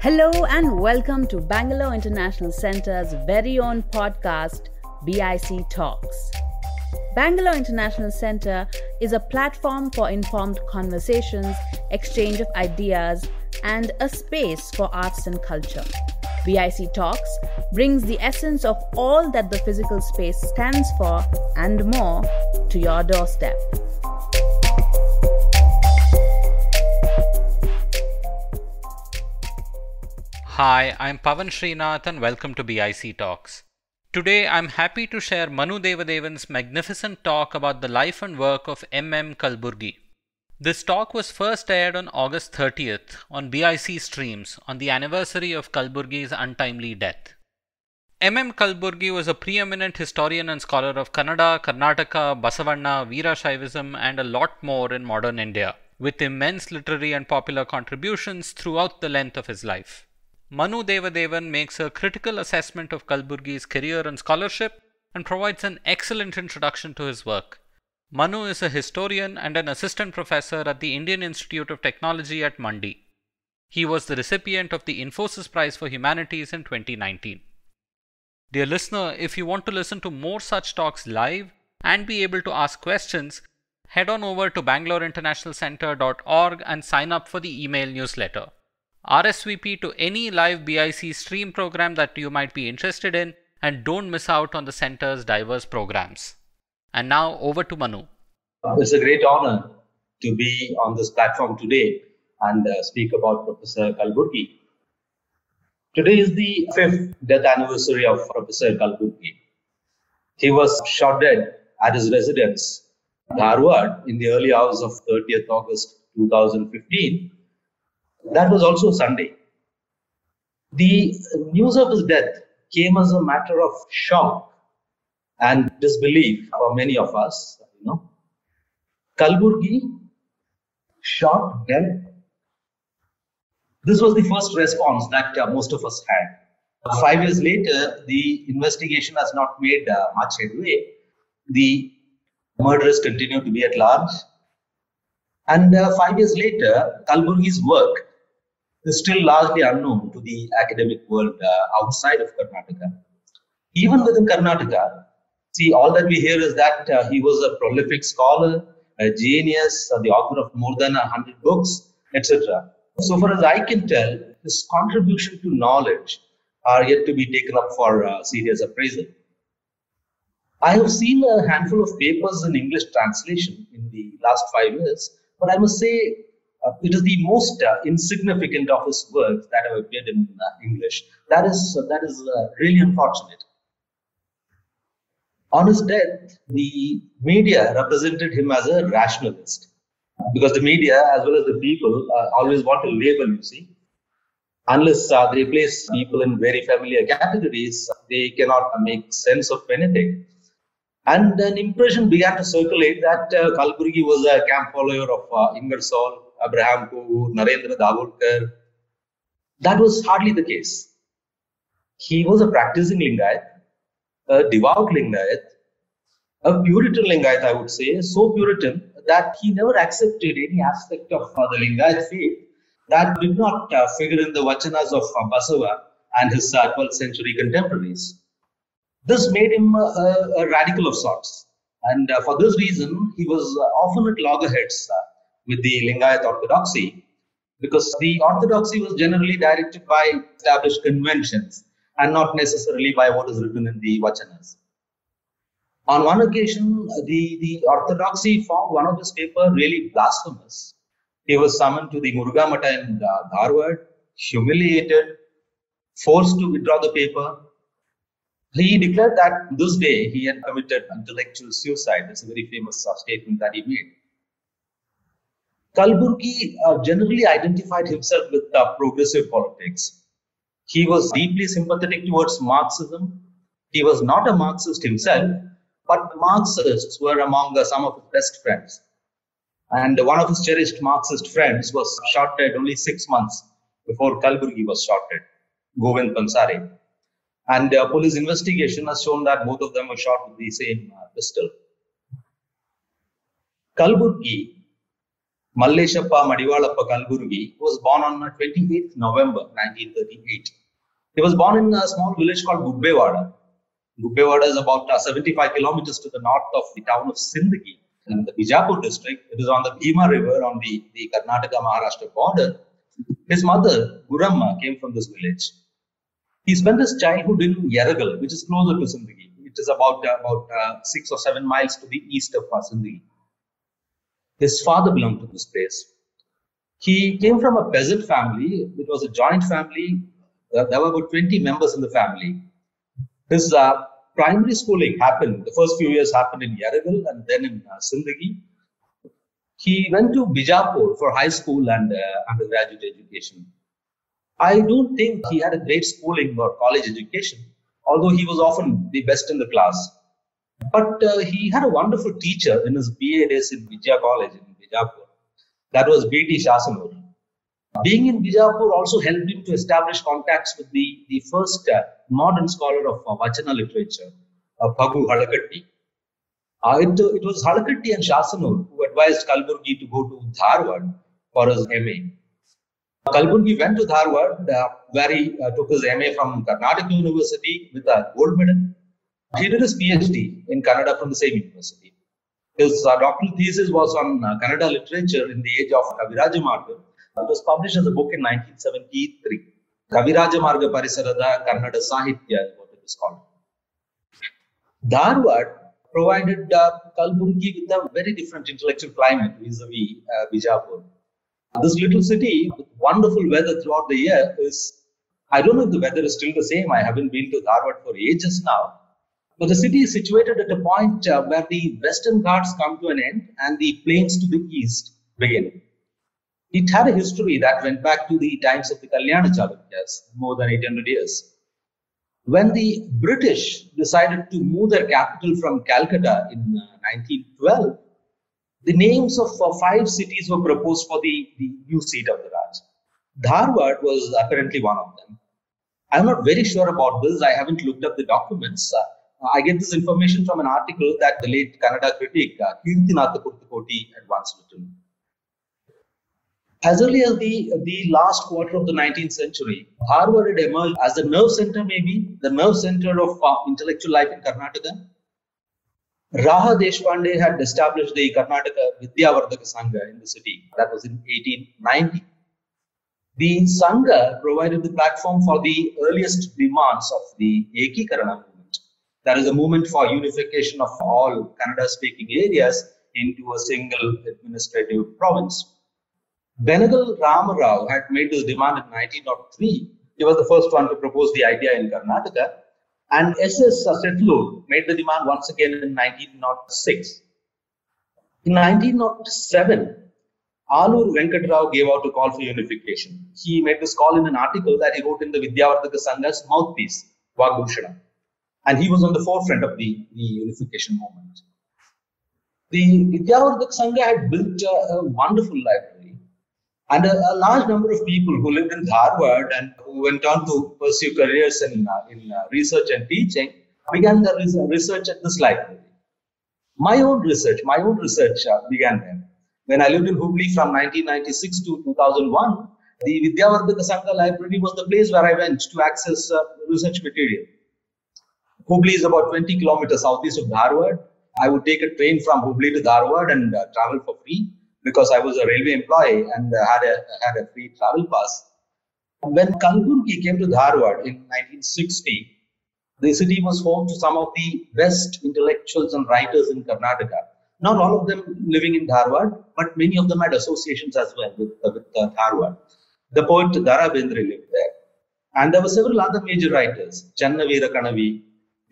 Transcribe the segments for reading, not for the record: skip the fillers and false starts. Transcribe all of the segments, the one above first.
Hello and welcome to Bangalore International Centre's very own podcast, BIC Talks. Bangalore International Centre is a platform for informed conversations, exchange of ideas, and a space for arts and culture. BIC Talks brings the essence of all that the physical space stands for and more to your doorstep. Hi, I'm Pavan Srinath and welcome to BIC Talks. Today I'm happy to share Manu Devadevan's magnificent talk about the life and work of M.M. Kalburgi. This talk was first aired on August 30th on BIC Streams on the anniversary of Kalburgi's untimely death. M.M. Kalburgi was a preeminent historian and scholar of Kannada, Karnataka, Basavanna, Veerashaivism and a lot more in modern India, with immense literary and popular contributions throughout the length of his life. Manu Devadevan makes a critical assessment of Kalburgi's career and scholarship and provides an excellent introduction to his work. Manu is a historian and an assistant professor at the Indian Institute of Technology at Mandi. He was the recipient of the Infosys Prize for Humanities in 2019. Dear listener, if you want to listen to more such talks live and be able to ask questions, head on over to bangaloreinternationalcentre.org and sign up for the email newsletter. RSVP to any live BIC stream program that you might be interested in and don't miss out on the center's diverse programs. And now over to Manu. It's a great honor to be on this platform today and speak about Professor Kalburgi. Today is the 5th death anniversary of Professor Kalburgi. He was shot dead at his residence, Dharwad, in the early hours of 30th August 2015. That was also Sunday. The news of his death came as a matter of shock and disbelief for many of us. Kalburgi shot dead. This was the first response that most of us had. 5 years later, the investigation has not made much headway. The murderers continue to be at large. And 5 years later, Kalburgi's work is still largely unknown to the academic world outside of Karnataka. Even within Karnataka, all that we hear is that he was a prolific scholar, a genius, the author of more than 100 books, etc. So far as I can tell, his contribution to knowledge are yet to be taken up for serious appraisal. I have seen a handful of papers in English translation in the last 5 years, but I must say it is the most insignificant of his works that have appeared in English. That is really unfortunate. On his death, the media represented him as a rationalist, because the media, as well as the people, always want to label, Unless they place people in very familiar categories, they cannot make sense of anything. And an impression began to circulate that Kalburgi was a camp follower of Ingersoll, Abraham Kogur, Narendra Davulkar. That was hardly the case. He was a practicing Lingayat, a devout Lingayat, a Puritan Lingayat, I would say, so Puritan that he never accepted any aspect of the Lingayat faith that did not figure in the Vachanas of Basava and his 12th century contemporaries. This made him a radical of sorts. And for this reason, he was often at loggerheads with the Lingayat orthodoxy, because the orthodoxy was generally directed by established conventions and not necessarily by what is written in the Vachanas. On one occasion, the orthodoxy found one of his papers really blasphemous. He was summoned to the Muruga Mata in Dharwad, humiliated, forced to withdraw the paper. He declared that this day he had committed intellectual suicide. That's a very famous statement that he made. Kalburgi generally identified himself with progressive politics. He was deeply sympathetic towards Marxism. He was not a Marxist himself, but Marxists were among some of his best friends. And one of his cherished Marxist friends was shot dead only 6 months before Kalburgi was shot dead, Govind Pansare. And police investigation has shown that both of them were shot with the same pistol. Kalburgi Malleshappa Madivalappa Kalburgi, who was born on 28th November 1938. He was born in a small village called Gubbewada. Gubbewada is about 75 kilometers to the north of the town of Sindagi in the Bijapur district. It is on the Bhima River on the Karnataka-Maharashtra border. His mother, Guramma, came from this village. He spent his childhood in Yeragal, which is closer to Sindagi. It is about 6 or 7 miles to the east of Sindagi. His father belonged to this place. He came from a peasant family. It was a joint family. There were about 20 members in the family. His primary schooling happened, the first few years happened in Yeragal and then in Sindagi. He went to Bijapur for high school and undergraduate education. I don't think he had a great schooling or college education, although he was often the best in the class. But he had a wonderful teacher in his BA days in Vidya College in Bijapur. That was B.T. Shasanur. Being in Bijapur also helped him to establish contacts with the first modern scholar of Vachana literature, Phagu Halakatti. It was Halakatti and Shasanur who advised Kalburgi to go to Dharwad for his MA. Kalburgi went to Dharwad, where he took his MA from Karnataka University with a gold medal. He did his PhD in Kannada from the same university. His doctoral thesis was on Kannada literature in the age of Kaviraja Marga. It was published as a book in 1973. Kaviraja Marga Parisarada Kannada Sahitya is what it is called. Dharwad provided Kalburgi with a very different intellectual climate vis-a-vis Bijapur. This little city with wonderful weather throughout the year is, I don't know if the weather is still the same. I haven't been to Dharwad for ages now. But the city is situated at a point where the Western Ghats come to an end and the plains to the east begin. It had a history that went back to the times of the Kalyana Chalukyas, more than 800 years. When the British decided to move their capital from Calcutta in 1912, the names of 5 cities were proposed for the new seat of the Raj. Dharwad was apparently one of them. I'm not very sure about this. I haven't looked up the documents. I get this information from an article that the late Kannada critic Kirtinatha Kurtukoti had once written. As early as the last quarter of the 19th century, Dharwad had emerged as the nerve center, maybe the nerve center of intellectual life in Karnataka. Raha Deshpande had established the Karnataka Vidyavardhaka Sangha in the city. That was in 1890. The Sangha provided the platform for the earliest demands of the Ekikarana movement. That is a movement for unification of all Kannada-speaking areas into a single administrative province. Benegal Ramarao had made this demand in 1903. He was the first one to propose the idea in Karnataka. And S.S. Setlur made the demand once again in 1906. In 1907, Alur Venkatrao gave out a call for unification. He made this call in an article that he wrote in the Vidyavardhaka Sangha's mouthpiece, Vagbhushana. And he was on the forefront of the unification movement. The Vidyavardhaka Sangha had built a wonderful library. And a large number of people who lived in Dharwad and who went on to pursue careers in research and teaching began their research at this library. My own research began there. When I lived in Hubli from 1996 to 2001, the Vidyavardhaka Sangha library was the place where I went to access research material. Hubli is about 20 kilometers southeast of Dharwad. I would take a train from Hubli to Dharwad and travel for free, because I was a railway employee and had a free travel pass. When Kalburgi came to Dharwad in 1960, the city was home to some of the best intellectuals and writers in Karnataka. Not all of them living in Dharwad, but many of them had associations as well with Dharwad. The poet Dara Bendre lived there. And there were several other major writers, Channa Veera Kanavi,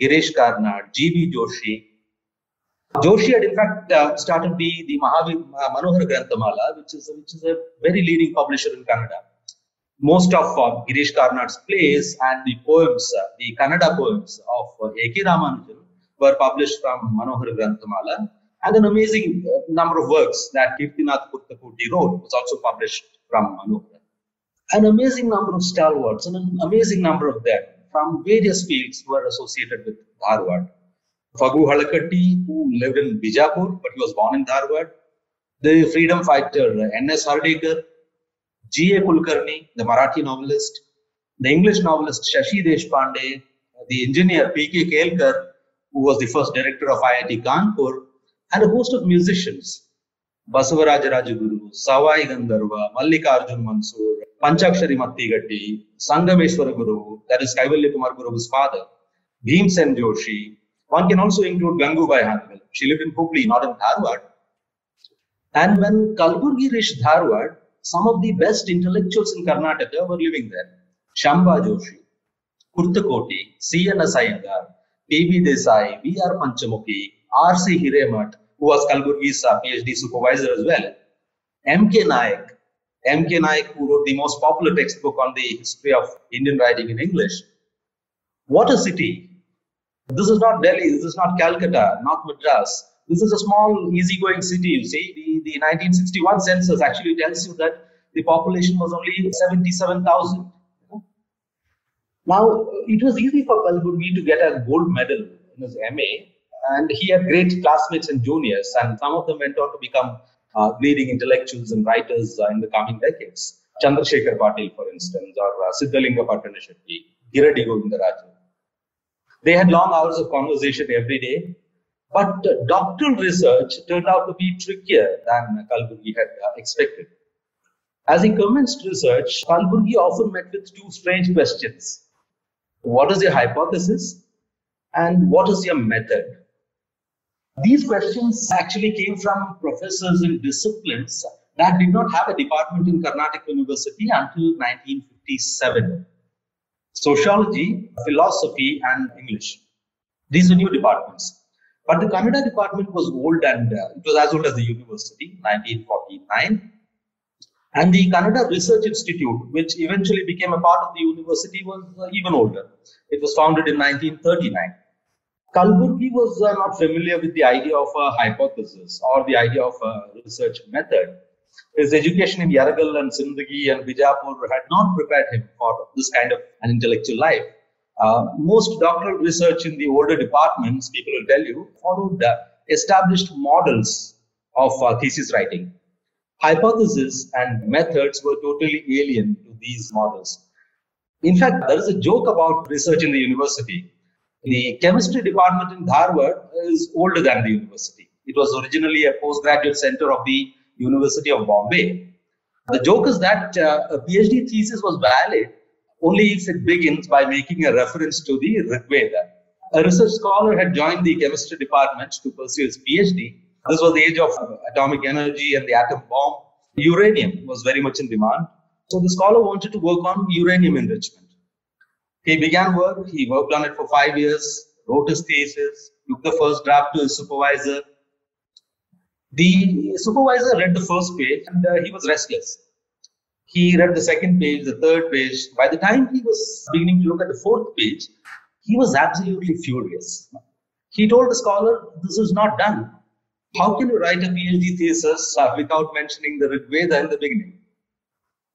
Girish Karnad, G.B. Joshi. Joshi had in fact started the Manohar Granthamala, which is a very leading publisher in Kannada. Most of Girish Karnad's plays and the poems, the Kannada poems of A.K. Ramanujan were published from Manohar Granthamala, and an amazing number of works that Kirtinath Kurtakoti wrote was also published from Manohar. An amazing number of stalwarts and an amazing number of them from various fields were associated with Dharwad. Phagu Halakatti, who lived in Bijapur, but he was born in Dharwad. The freedom fighter N.S. Hardekar, G.A. Kulkarni, the Marathi novelist, the English novelist Shashi Deshpande, the engineer P.K. Kelkar, who was the first director of IIT Kanpur, and a host of musicians, Basavaraja Rajaguru, Savai Gandharva, Mallikarjun Mansur, Panchakshari Mattigatti, Sangameshwara Guru, that is Kaivalya Kumar Guru's father, Bhimsen Joshi. One can also include Gangubai Hanwal. She lived in Hubli, not in Dharwad. And when Kalburgi reached Dharwad, some of the best intellectuals in Karnataka were living there. Shamba Joshi, Kurtakoti, C.N. Iyengar, P.B. Desai, V.R. Panchamukhi, R.C. Hiremat, who was Kalburgi's PhD supervisor as well, M.K. Naik, who wrote the most popular textbook on the history of Indian writing in English. What a city! This is not Delhi, this is not Calcutta, not Madras. This is a small, easygoing city, you see. The 1961 census actually tells you that the population was only 77,000. Now, it was easy for Kalburgi to get a gold medal in his MA, and he had great classmates and juniors, and some of them went on to become leading intellectuals and writers in the coming decades. Chandrasekhar Patil, for instance, or Siddhalinga Pattanasetti, Giradi Govindarajan. They had long hours of conversation every day, but doctoral research turned out to be trickier than Kalburgi had expected. As he commenced research, Kalburgi often met with two strange questions. What is your hypothesis? And what is your method? These questions actually came from professors in disciplines that did not have a department in Karnataka University until 1957. Sociology, philosophy, and English. These were new departments. But the Kannada department was old, and it was as old as the university, 1949. And the Kannada Research Institute, which eventually became a part of the university, was even older. It was founded in 1939. Kalburgi was not familiar with the idea of a hypothesis or the idea of a research method. His education in Yaragal and Sindagi and Bijapur had not prepared him for this kind of an intellectual life. Most doctoral research in the older departments, people will tell you, followed established models of thesis writing. Hypotheses and methods were totally alien to these models. In fact, there is a joke about research in the university. The chemistry department in Dharwad is older than the university. It was originally a postgraduate center of the University of Bombay. The joke is that a PhD thesis was valid only if it begins by making a reference to the Rig Veda. A research scholar had joined the chemistry department to pursue his PhD. This was the age of atomic energy and the atom bomb. Uranium was very much in demand. So the scholar wanted to work on uranium enrichment. He began work, he worked on it for 5 years, wrote his thesis, took the first draft to his supervisor. The supervisor read the first page and he was restless. He read the second page, the third page. By the time he was beginning to look at the fourth page, he was absolutely furious. He told the scholar, "This is not done. How can you write a PhD thesis without mentioning the Rig Veda in the beginning?"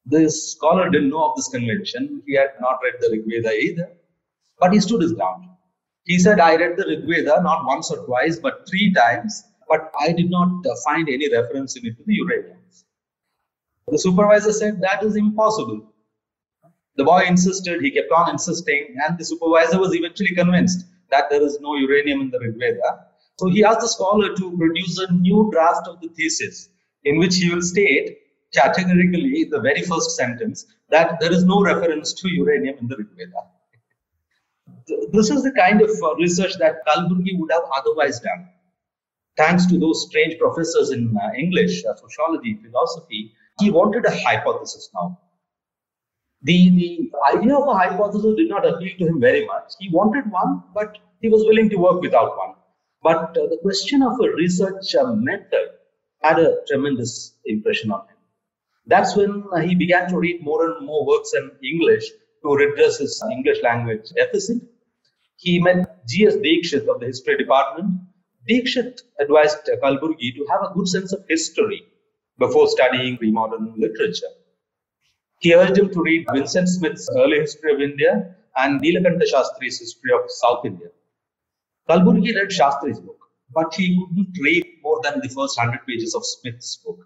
The scholar didn't know of this convention. He had not read the Rig Veda either. But he stood his ground. He said, "I read the Rig Veda not once or twice, but 3 times. But I did not find any reference in it to the uranium." The supervisor said, "That is impossible." The boy insisted, he kept on insisting, and the supervisor was eventually convinced that there is no uranium in the Rig Veda. So he asked the scholar to produce a new draft of the thesis in which he will state categorically the very first sentence that there is no reference to uranium in the Rig Veda. This is the kind of research that Kalburgi would have otherwise done. Thanks to those strange professors in English, sociology, philosophy, he wanted a hypothesis now. The idea of a hypothesis did not appeal to him very much. He wanted one, but he was willing to work without one. But the question of a research method had a tremendous impression on him. That's when he began to read more and more works in English to redress his English language deficit. He met G.S. Dikshit of the history department. Dikshit advised Kalburgi to have a good sense of history before studying pre-modern literature. He urged him to read Vincent Smith's Early History of India and Nilakanta Shastri's History of South India. Kalburgi read Shastri's book, but he couldn't read more more than the first 100 pages of Smith's book.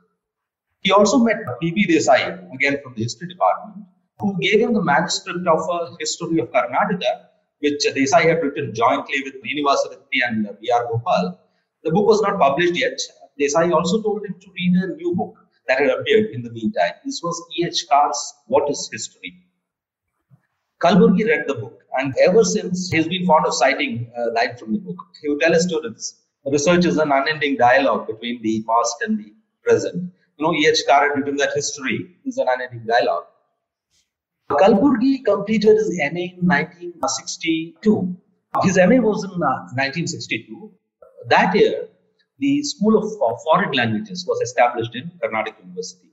He also met P.B. Desai, again from the history department, who gave him the manuscript of a history of Karnataka, which Desai had written jointly with Srinivasa Reddy and B.R. Gopal. The book was not published yet. Desai also told him to read a new book that had appeared in the meantime. This was E.H. Carr's What is History? Kalburgi read the book, and ever since he's been fond of citing a line from the book. He would tell his students, research is an unending dialogue between the past and the present. E.H. Carr had written that history is an unending dialogue. Kalburgi completed his MA in 1962. His MA was in 1962. That year, the School of Foreign Languages was established in Karnataka University.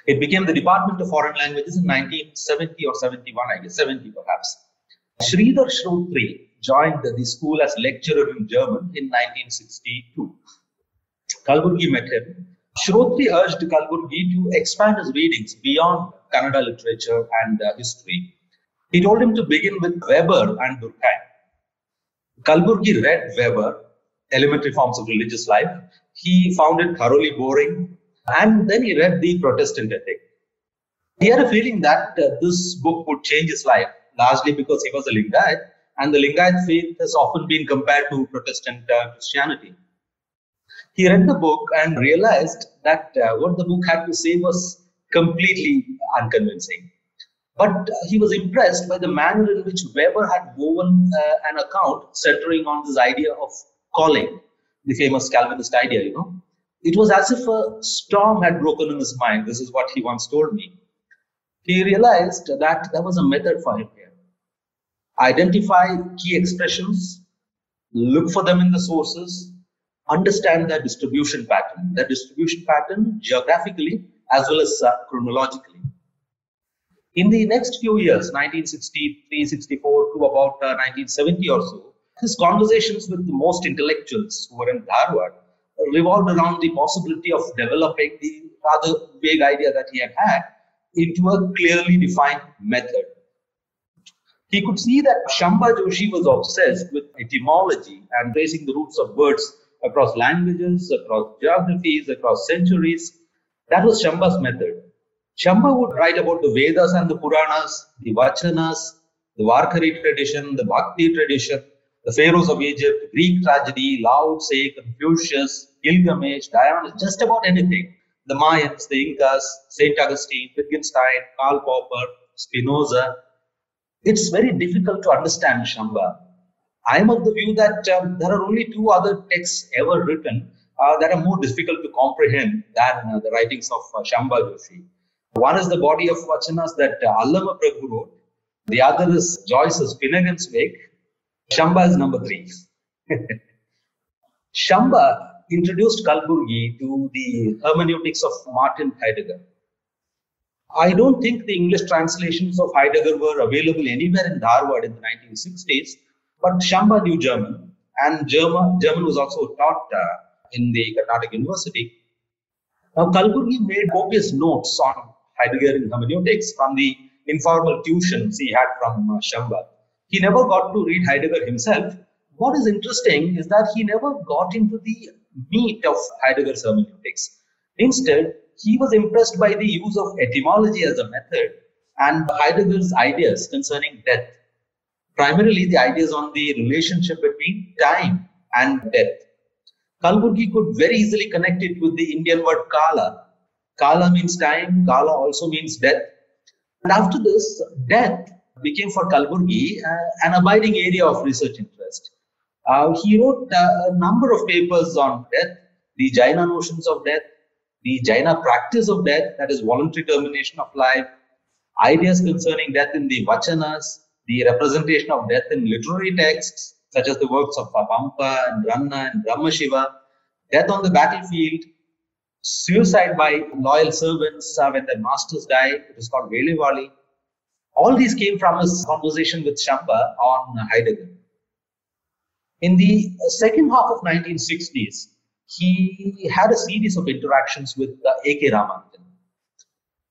It became the Department of Foreign Languages in 1970 or 71, I guess, 70 perhaps. Sridhar Shrotri joined the school as lecturer in German in 1962. Kalburgi met him. Shrotri urged Kalburgi to expand his readings beyond Kannada literature and history. He told him to begin with Weber and Durkheim. Kalburgi read Weber, Elementary Forms of Religious Life. He found it thoroughly boring, and then he read The Protestant Ethic. He had a feeling that this book would change his life, largely because he was a Lingayat, and the Lingayat faith has often been compared to Protestant Christianity. He read the book and realized that what the book had to say was completely unconvincing. But he was impressed by the manner in which Weber had woven an account centering on this idea of calling, the famous Calvinist idea, It was as if a storm had broken in his mind. This is what he once told me. He realized that there was a method for him here. Identify key expressions, look for them in the sources, understand their distribution pattern geographically as well as chronologically. In the next few years, 1963, 64 to about 1970 or so, his conversations with the most intellectuals who were in Dharwad revolved around the possibility of developing the rather vague idea that he had into a clearly defined method. He could see that Shamba Joshi was obsessed with etymology and tracing the roots of words across languages, across geographies, across centuries. That was Shamba's method. Shamba would write about the Vedas and the Puranas, the Vachanas, the Varkari tradition, the Bhakti tradition, the pharaohs of Egypt, Greek tragedy, Lao Tse, Confucius, Gilgamesh, Dionysus, just about anything. The Mayans, the Incas, St. Augustine, Wittgenstein, Karl Popper, Spinoza. It's very difficult to understand Shamba. I am of the view that there are only two other texts ever written that are more difficult to comprehend than the writings of Shamba Joshi. One is the body of Vachanas that Allama Prabhu wrote. The other is Joyce's Finnegan's Wake. Shamba is number 3. Shamba introduced Kalburgi to the hermeneutics of Martin Heidegger. I don't think the English translations of Heidegger were available anywhere in Dharwad in the 1960s, but Shamba knew German, and German was also taught in the Karnataka University. Now, Kalburgi made copious notes on Heideggerian hermeneutics from the informal tuitions he had from Shamba. He never got to read Heidegger himself. What is interesting is that he never got into the meat of Heidegger's hermeneutics. Instead, he was impressed by the use of etymology as a method and Heidegger's ideas concerning death. Primarily, the ideas on the relationship between time and death. Kalburgi could very easily connect it with the Indian word Kala. Kala means time, Kala also means death. And after this, death became for Kalburgi an abiding area of research interest. He wrote a number of papers on death, the Jaina notions of death, the Jaina practice of death, that is voluntary termination of life, ideas concerning death in the Vachanas, the representation of death in literary texts, such as the works of Pampa and Ranna and Brahmashiva, death on the battlefield, suicide by loyal servants when their masters die, it is called Velivali. All these came from his conversation with Shamba on Heidegger. In the second half of 1960s, he had a series of interactions with A.K. Ramanathan.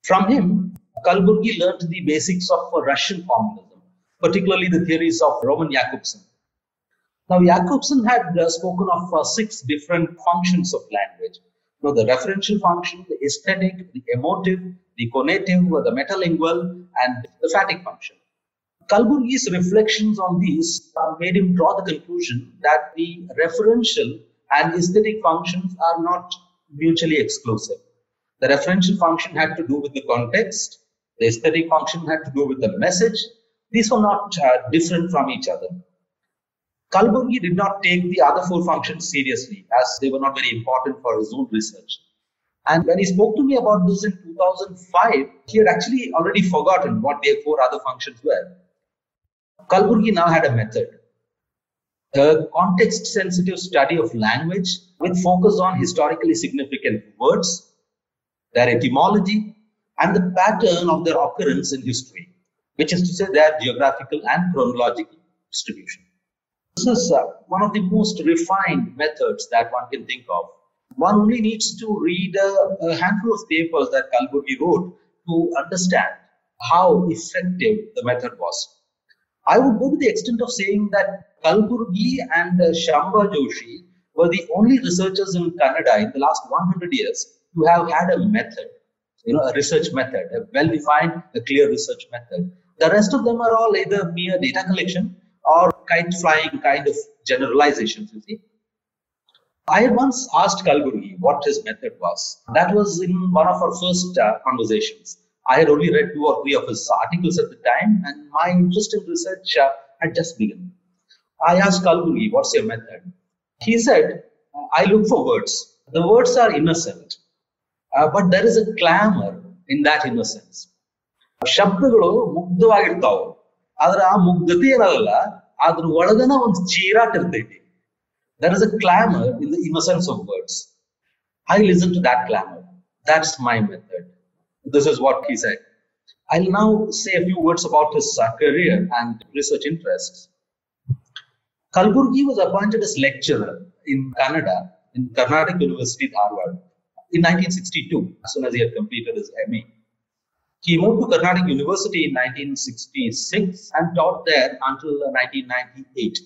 From him, Kalburgi learned the basics of Russian formalism, particularly the theories of Roman Jakobson. Now, Jacobson had spoken of 6 different functions of language. The referential function, the aesthetic, the emotive, the conative, the metalingual, and the phatic function. Kalburgi's reflections on these made him draw the conclusion that the referential and aesthetic functions are not mutually exclusive. The referential function had to do with the context, the aesthetic function had to do with the message. These were not different from each other. Kalburgi did not take the other 4 functions seriously, as they were not very important for his own research. And when he spoke to me about this in 2005, he had actually already forgotten what the 4 other functions were. Kalburgi now had a method, a context-sensitive study of language with focus on historically significant words, their etymology, and the pattern of their occurrence in history, which is to say their geographical and chronological distribution. This is one of the most refined methods that one can think of. One only needs to read a handful of papers that Kalburgi wrote to understand how effective the method was. I would go to the extent of saying that Kalburgi and Shamba Joshi were the only researchers in Kannada in the last 100 years to have had a method, a research method, a well-defined, a clear research method. The rest of them are all either mere data collection or kite-flying kind of generalizations, you see. I had once asked Kalburgi what his method was. That was in one of our first conversations. I had only read 2 or 3 of his articles at the time, and my interest in research had just begun. I asked Kalburgi, what's your method? He said, I look for words. The words are innocent, but there is a clamor in that innocence. ಶಬ್ದಗಳು ಮುಗ್ಧವಾಗಿರ್ತಾವ, ಆದ್ರೆ ಆ ಮುಗ್ಧತೆ ಏನಲ್ಲ, ಅದ್ರ ಒಳಗನ ಒಂದು ಚೀರಾಟ ಇರ್ತೈತಿ. There is a clamor in the innocence of words. I listen to that clamor. That's my method. This is what he said. I'll now say a few words about his career and research interests. Kalburgi was appointed as lecturer in Kannada in Karnataka University, Dharwad, in 1962, as soon as he had completed his MA. He moved to Karnataka University in 1966 and taught there until 1998.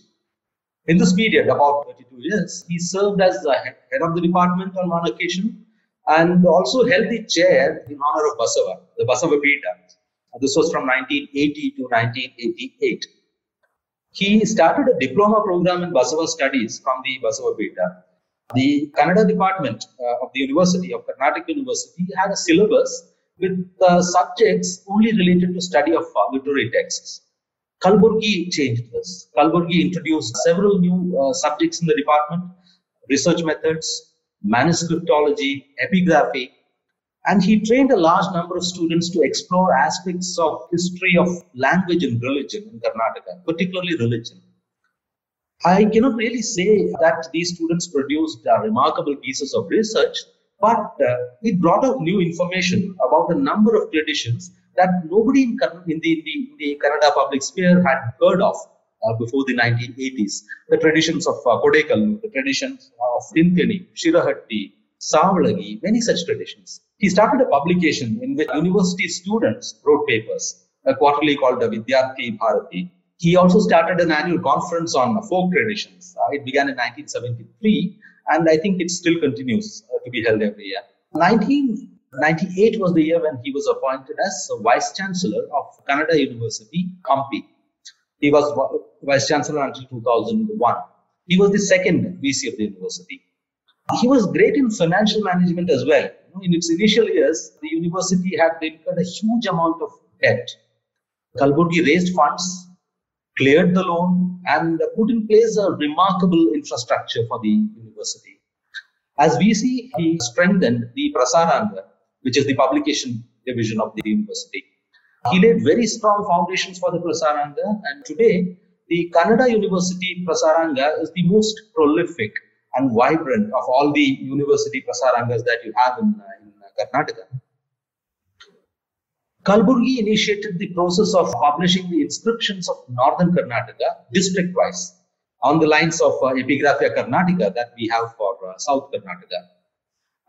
In this period, about 32 years, he served as the head of the department on one occasion and also held the chair in honor of Basava, the Basava Pita. This was from 1980 to 1988. He started a diploma program in Basava studies from the Basava Pita. The Kannada department of the University of Karnataka University had a syllabus with subjects only related to study of literary texts. Kalburgi changed this. Kalburgi introduced several new subjects in the department: research methods, manuscriptology, epigraphy, and he trained a large number of students to explore aspects of history of language and religion in Karnataka, particularly religion. I cannot really say that these students produced remarkable pieces of research, but it brought out new information about a number of traditions that nobody in the Kannada public sphere had heard of before the 1980s. The traditions of Kodekalu, the traditions of Tinkani, Shirahatti, Savalagi, many such traditions. He started a publication in which university students wrote papers, a quarterly called the Vidyarthi Bharati. He also started an annual conference on folk traditions. It began in 1973, and I think it still continues to be held every year. 1998 was the year when he was appointed as Vice Chancellor of Kannada University, Hampi. He was Vice Chancellor until 2001. He was the second VC of the university. He was great in financial management as well. In its initial years, the university had incurred a huge amount of debt. Kalburgi raised funds, cleared the loan, and put in place a remarkable infrastructure for the university. As VC, he strengthened the Prasaranga, which is the publication division of the university. He laid very strong foundations for the Prasaranga, and today the Kannada University Prasaranga is the most prolific and vibrant of all the university Prasarangas that you have in Karnataka. Kalburgi initiated the process of publishing the inscriptions of northern Karnataka district-wise on the lines of Epigraphia Karnataka that we have for South Karnataka.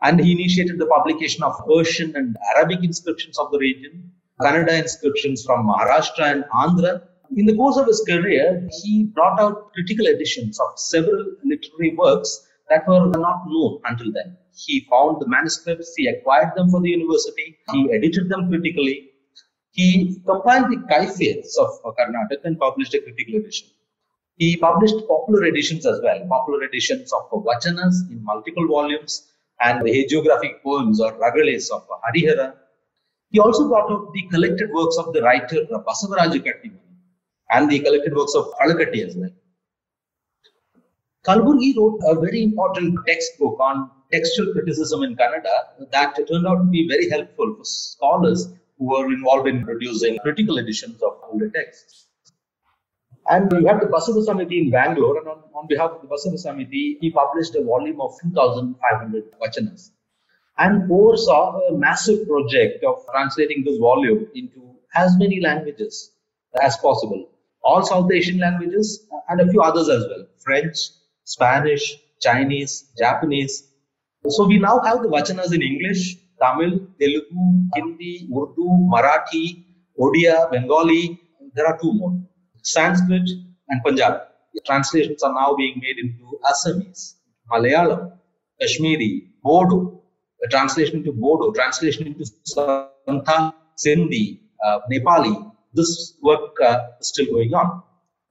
And he initiated the publication of Persian and Arabic inscriptions of the region, Kannada inscriptions from Maharashtra and Andhra, In the course of his career, he brought out critical editions of several literary works that were not known until then. He found the manuscripts, he acquired them for the university, he edited them critically. He compiled the Kaifiyaths of Karnataka and published a critical edition. He published popular editions as well, popular editions of Vachanas in multiple volumes and the hagiographic poems or ragales of Harihara. He also brought out the collected works of the writer Basavaraja Kattimani and the collected works of Kalakatti as well. Kalburgi wrote a very important textbook on textual criticism in Kannada that turned out to be very helpful for scholars who were involved in producing critical editions of older texts. And you had the Basava Samiti in Bangalore, and on behalf of the Basava Samiti, he published a volume of 2,500 vachanas and oversaw a massive project of translating this volume into as many languages as possible. All South Asian languages and a few others as well. French, Spanish, Chinese, Japanese. So we now have the vachanas in English, Tamil, Telugu, Hindi, Urdu, Marathi, Odia, Bengali. There are two more. Sanskrit and Punjabi. The translations are now being made into Assamese, Malayalam, Kashmiri, Bodo. The translation into Bodo, translation into Santhal, Sindhi, Nepali. This work is still going on.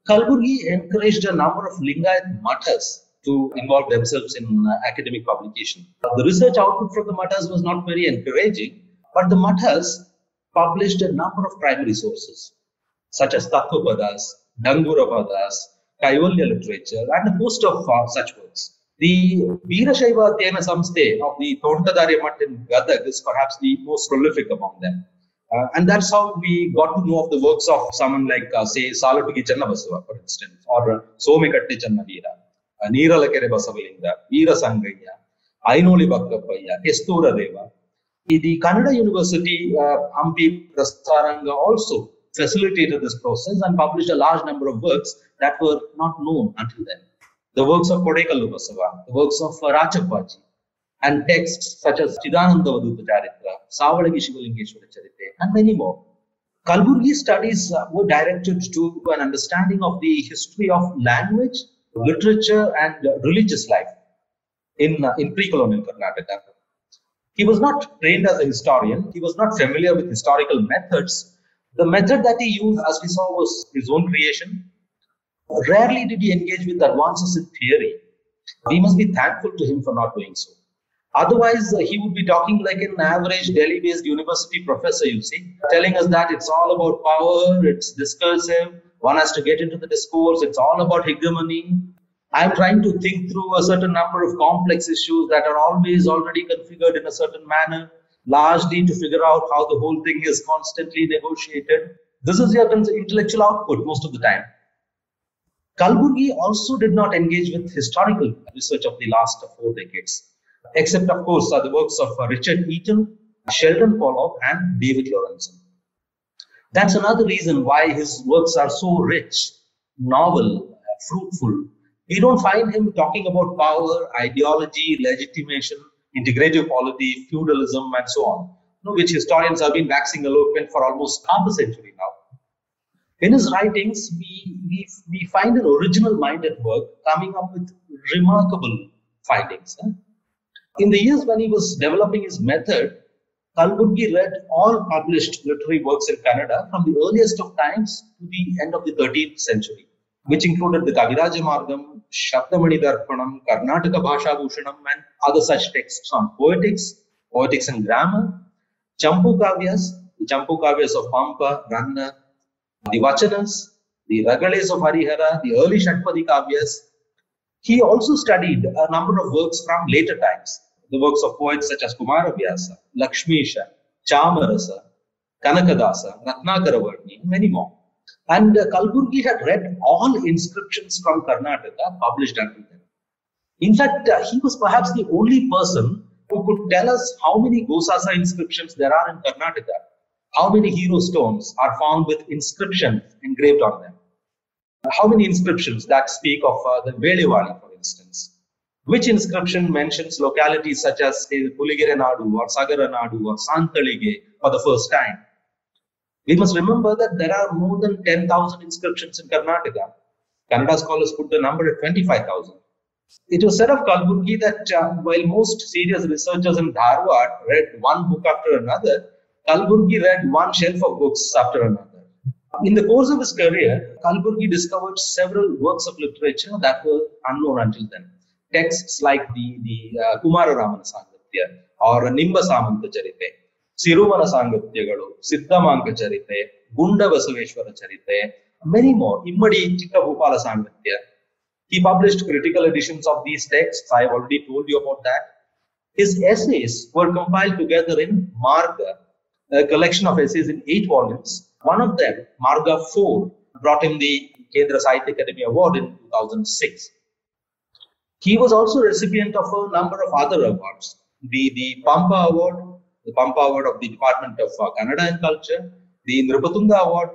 Kalburgi encouraged a number of Lingayat mathas to involve themselves in academic publication. The research output from the mathas was not very encouraging, but the mathas published a number of primary sources, such as Tattvapadas, Dangurapadas, Kaivalya literature, and a host of such works. The Veerashaiva Adhyayana Samsthe of the Tontadari Mutt in Gadag is perhaps the most prolific among them. And that's how we got to know of the works of someone like, say, Salapigi Channabasava, for instance, or Somekatti Channavira, Neeralakere Basavalinga, Veera Sangaya, Ainoli Bhakkapaya, Estura Deva. The Kannada University, Hampi Prasaranga also facilitated this process and published a large number of works that were not known until then. The works of Kodekallu Basava, the works of Rachappaji, and texts such as Chidananda Vaduta Charitra, Savalagi Shivalingeshwara Charite, and many more. Kalburgi's studies were directed to an understanding of the history of language, literature, and religious life in pre-colonial Karnataka. He was not trained as a historian. He was not familiar with historical methods. The method that he used, as we saw, was his own creation. Rarely did he engage with advances in theory. We must be thankful to him for not doing so. Otherwise, he would be talking like an average Delhi-based university professor, you see, telling us that it's all about power, it's discursive, one has to get into the discourse, it's all about hegemony. I'm trying to think through a certain number of complex issues that are always already configured in a certain manner, largely to figure out how the whole thing is constantly negotiated. This is your intellectual output most of the time. Kalburgi also did not engage with historical research of the last 4 decades, except, of course, the works of Richard Eaton, Sheldon Pollock, and David Lawrenson. That's another reason why his works are so rich, novel, fruitful. We don't find him talking about power, ideology, legitimation, integrative polity, feudalism, and so on, which historians have been waxing eloquent for almost half a century now. In his writings, we find an original mind at work, coming up with remarkable findings. In the years when he was developing his method, Kalburgi read all published literary works in Kannada from the earliest of times to the end of the 13th century, which included the Kaviraja Margam, Shabdamani Darpanam, Karnataka Bhasha Bhushanam, and other such texts on poetics and grammar, Champu Kavyas, the Champu Kavyas of Pampa, Ranna, the Vachanas, the Ragales of Harihara, the early Shatpadi Kavyas. He also studied a number of works from later times, the works of poets such as Kumaravyasa, Lakshmisha, Chamarasa, Kanakadasa, Ratnakaravarni, and many more. And Kalburgi had read all inscriptions from Karnataka published until then. In fact, he was perhaps the only person who could tell us how many Gosasa inscriptions there are in Karnataka, how many hero stones are found with inscriptions engraved on them, how many inscriptions that speak of the Velewali, for instance, which inscription mentions localities such as, say, Puligere Nadu or Sagara Nadu or Santalige for the first time. We must remember that there are more than 10,000 inscriptions in Karnataka. Kannada scholars put the number at 25,000. It was said of Kalburgi that while most serious researchers in Dharwad read one book after another, Kalburgi read one shelf of books after another. In the course of his career, Kalburgi discovered several works of literature that were unknown until then. Texts like the Kumara Ramana Sangatya or Nimba Samanta Charite, Siruvana Sangatyaгаlu, Siddhamanka Charite, Gunda Vasaveshwara Charite, many more, Immadi Chikka Bhupala Sangatya. He published critical editions of these texts. I have already told you about that. His essays were compiled together in Marga, a collection of essays in 8 volumes. One of them, Marga 4, brought him the Kendra Sahitya Akademi Award in 2006. He was also a recipient of a number of other awards. The Pampa Award of the Department of Kannada and Culture, the Nripatunga Award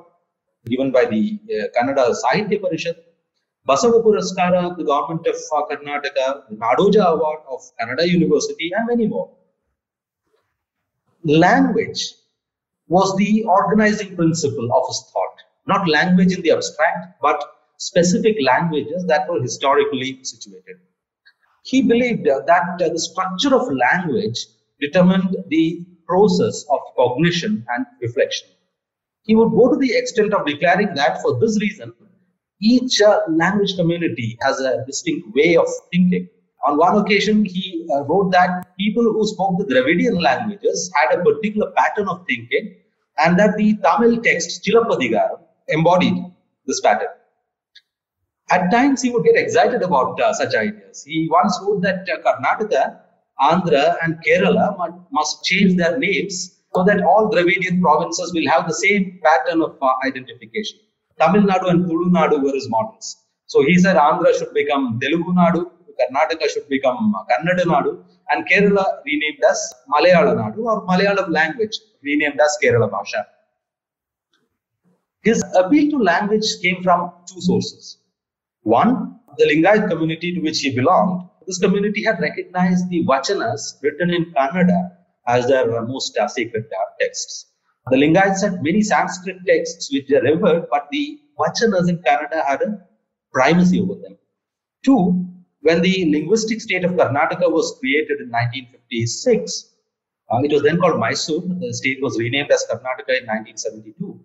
given by the Kannada Sahitya Parishad, Basava Puraskara of the Government of Karnataka, the Nadoja Award of Kannada University, and many more. Language was the organizing principle of his thought. Not language in the abstract, but specific languages that were historically situated. He believed that the structure of language determined the process of cognition and reflection. He would go to the extent of declaring that for this reason, each language community has a distinct way of thinking. On one occasion, he wrote that people who spoke the Dravidian languages had a particular pattern of thinking, and that the Tamil text Chilappadigaram embodied this pattern. At times, he would get excited about such ideas. He once wrote that Karnataka, Andhra, and Kerala must change their names so that all Dravidian provinces will have the same pattern of identification. Tamil Nadu and Tulu Nadu were his models. So he said Andhra should become Telugu Nadu, Karnataka should become Kannada Nadu, and Kerala renamed as Malayala Nadu, or Malayalam language renamed as Kerala Bhasha. His appeal to language came from 2 sources. One, the Lingayat community to which he belonged. This community had recognized the Vachanas written in Kannada as their most sacred texts. The Lingayats had many Sanskrit texts which they revered, but the Vachanas in Kannada had a primacy over them. 2, when the linguistic state of Karnataka was created in 1956, it was then called Mysore. The state was renamed as Karnataka in 1972.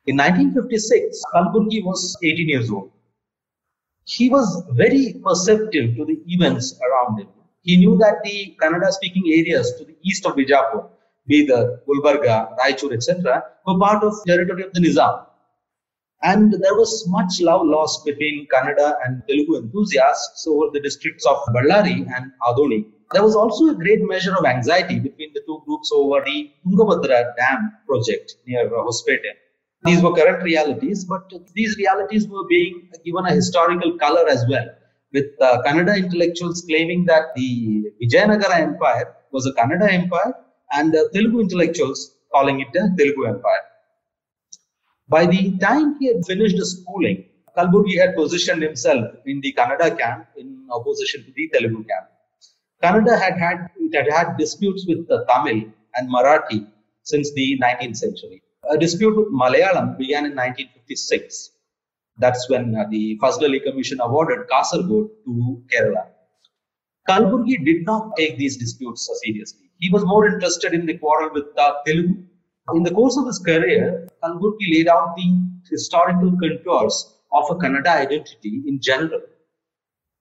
In 1956, Kalburgi was 18 years old. He was very perceptive to the events around him. He knew that the Kannada-speaking areas to the east of Bijapur, Bidar, Gulbarga, Raichur, etc., were part of the territory of the Nizam. And there was much love lost between Kannada and Telugu enthusiasts over the districts of Ballari and Adoni. There was also a great measure of anxiety between the 2 groups over the Tungabhadra Dam project near Hospete. These were current realities, but these realities were being given a historical color as well, with Kannada intellectuals claiming that the Vijayanagara Empire was a Kannada empire, and Telugu intellectuals calling it a Telugu empire. By the time he had finished his schooling, Kalburgi had positioned himself in the Kannada camp in opposition to the Telugu camp. Kannada had had disputes with Tamil and Marathi since the 19th century. A dispute with Malayalam began in 1956. That's when the First Delhi Commission awarded Kasaragod to Kerala. Kalburgi did not take these disputes seriously. He was more interested in the quarrel with Telugu. In the course of his career, Kalburgi laid out the historical contours of a Kannada identity in general,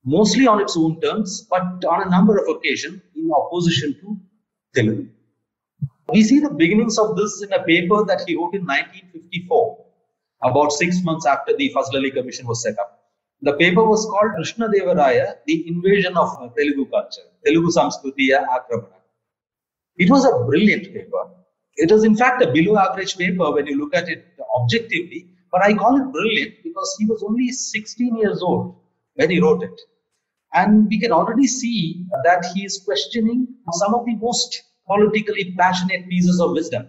mostly on its own terms, but on a number of occasions in opposition to Telugu. We see the beginnings of this in a paper that he wrote in 1954, about 6 months after the First Delhi Commission was set up. The paper was called Krishna Deva Raya, the Invasion of Telugu Culture, Telugu Samskritiya Akramana. It was a brilliant paper. It is in fact a below average paper when you look at it objectively, but I call it brilliant because he was only 16 years old when he wrote it. And we can already see that he is questioning some of the most politically passionate pieces of wisdom.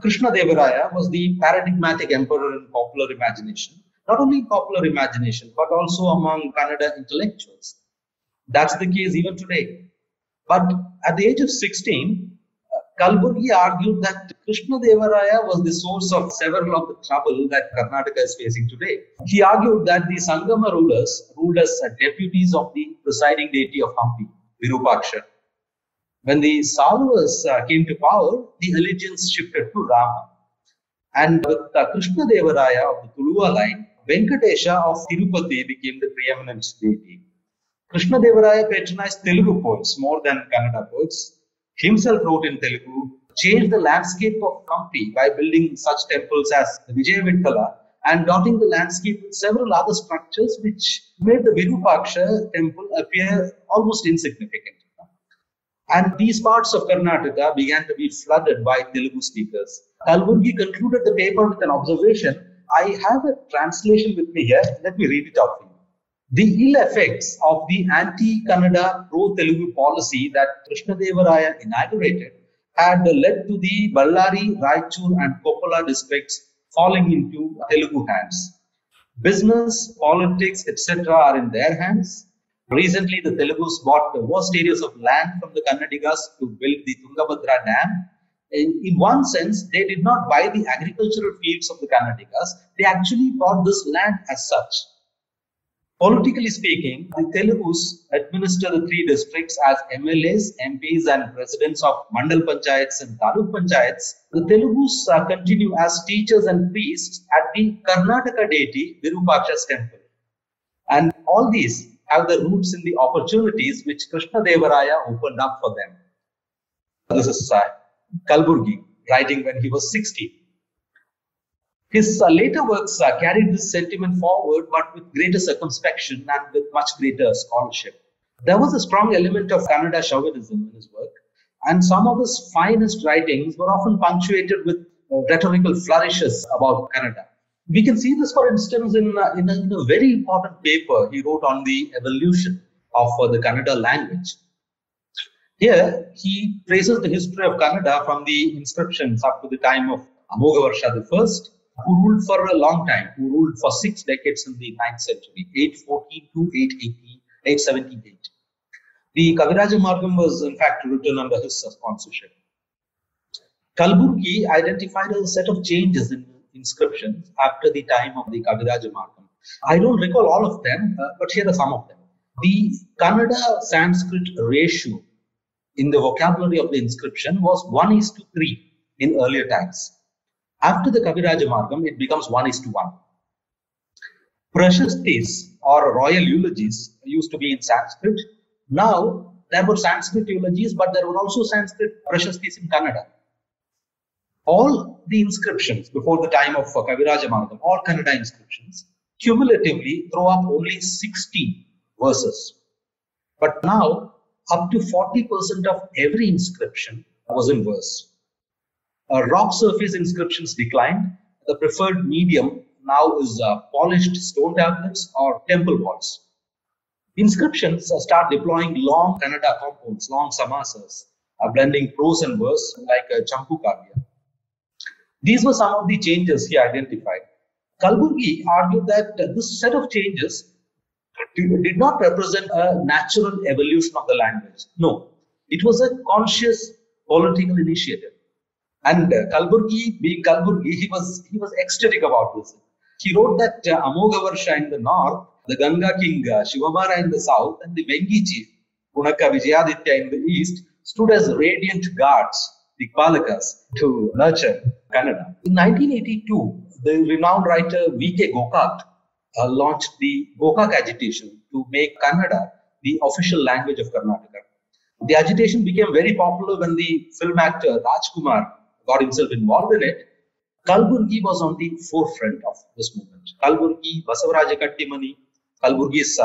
Krishna Deva Raya was the paradigmatic emperor in popular imagination, not only in popular imagination, but also among Kannada intellectuals. That's the case even today. But at the age of 16, Kalburgi argued that Krishnadevaraya was the source of several of the trouble that Karnataka is facing today. He argued that the Sangama rulers ruled as deputies of the presiding deity of Hampi, Virupaksha. When the Saluvas came to power, the allegiance shifted to Rama. And with Krishnadevaraya of the Tuluva line, Venkatesha of Tirupati became the preeminent deity. Krishnadevaraya patronized Telugu poets more than Kannada poets. Himself wrote in Telugu, changed the landscape of Hampi by building such temples as the Vijayavithala and dotting the landscape with several other structures which made the Virupaksha temple appear almost insignificant. And these parts of Karnataka began to be flooded by Telugu speakers. Kalburgi concluded the paper with an observation. I have a translation with me here. Let me read it out for you. The ill effects of the anti-Kannada pro-Telugu policy that Krishnadevaraya inaugurated had led to the Ballari, Raichur and Koppala districts falling into Telugu hands. Business, politics, etc. are in their hands. Recently, the Telugus bought the vast areas of land from the Kannadigas to build the Tungabhadra Dam. In one sense, they did not buy the agricultural fields of the Kannadigas. They actually bought this land as such. Politically speaking, the Telugus administer the three districts as MLAs, MPs and presidents of Mandal Panchayats and Taluk Panchayats. The Telugus continue as teachers and priests at the Karnataka deity Virupaksha's temple. And all these have their roots in the opportunities which Krishnadevaraya opened up for them. This is Kalburgi writing when he was 60. His later works carried this sentiment forward, but with greater circumspection and with much greater scholarship. There was a strong element of Kannada chauvinism in his work, and some of his finest writings were often punctuated with rhetorical flourishes about Kannada. We can see this, for instance, in a very important paper he wrote on the evolution of the Kannada language. Here, he traces the history of Kannada from the inscriptions up to the time of Amogavarsha I, who ruled for a long time, who ruled for 6 decades in the 9th century, 814 to 878. The Kaviraja Margam was in fact written under his sponsorship. Kalburgi identified a set of changes in inscriptions after the time of the Kaviraja Margam. I don't recall all of them, but here are some of them. The Kannada-Sanskrit ratio in the vocabulary of the inscription was 1:3 in earlier times. After the Kaviraja Margam, it becomes 1:1. Prashastis or royal eulogies used to be in Sanskrit. Now, there were Sanskrit eulogies, but there were also Sanskrit Prashastis in Kannada. All the inscriptions before the time of Kaviraja Margam, all Kannada inscriptions, cumulatively throw up only 60 verses. But now, up to 40% of every inscription was in verse. Rock surface inscriptions declined. The preferred medium now is polished stone tablets or temple walls. Inscriptions start deploying long Kannada compounds, long samasas, blending prose and verse like Champu Kavya. These were some of the changes he identified. Kalburgi argued that this set of changes did not represent a natural evolution of the language. No, it was a conscious political initiative. And Kalburgi, being Kalburgi, he was ecstatic about this. He wrote that Amogavarsha in the north, the Ganga king Shivamara in the south, and the Vengi chief Punaka Vijayaditya in the east stood as radiant guards, the Palakas, to nurture Kannada. In 1982, the renowned writer V.K. Gokak launched the Gokak agitation to make Kannada the official language of Karnataka. The agitation became very popular when the film actor Rajkumar got himself involved in it. Kalburgi was on the forefront of this movement. Kalburgi, Basavaraja Kattimani, Kalburgi's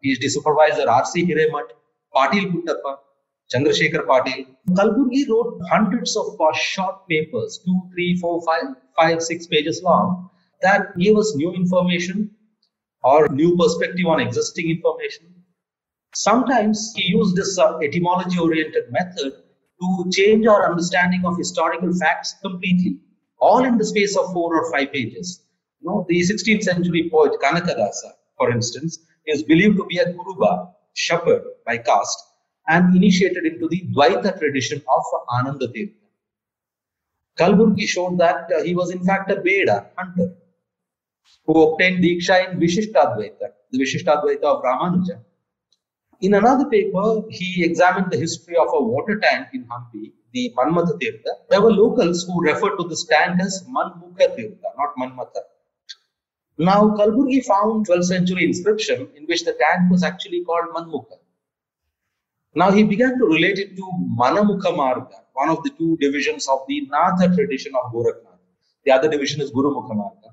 PhD supervisor R.C. Hiremat, Patil Puttappa, Chandrasekhar Patil. Kalburgi wrote hundreds of short papers, 2, 3, 4, 5, 6 pages long, that gave us new information or new perspective on existing information. Sometimes he used this etymology-oriented method to change our understanding of historical facts completely, all in the space of 4 or 5 pages. You know, the 16th century poet Kanakadasa, for instance, is believed to be a Kuruba, shepherd by caste, and initiated into the Dvaita tradition of Ananda Tirtha. Kalburgi showed that he was in fact a Beda hunter who obtained Diksha in Vishishtadvaita, the Vishishtadvaita of Ramanuja. In another paper, he examined the history of a water tank in Hampi, the Manmatha Tirtha. There were locals who referred to this tank as Manmukha Tirtha, not Manmatha. Now, Kalburgi found 12th century inscription in which the tank was actually called Manmukha. Now, he began to relate it to Manamukha Marga, one of the two divisions of the Natha tradition of Gorakhnath. The other division is Gurumukha Marga.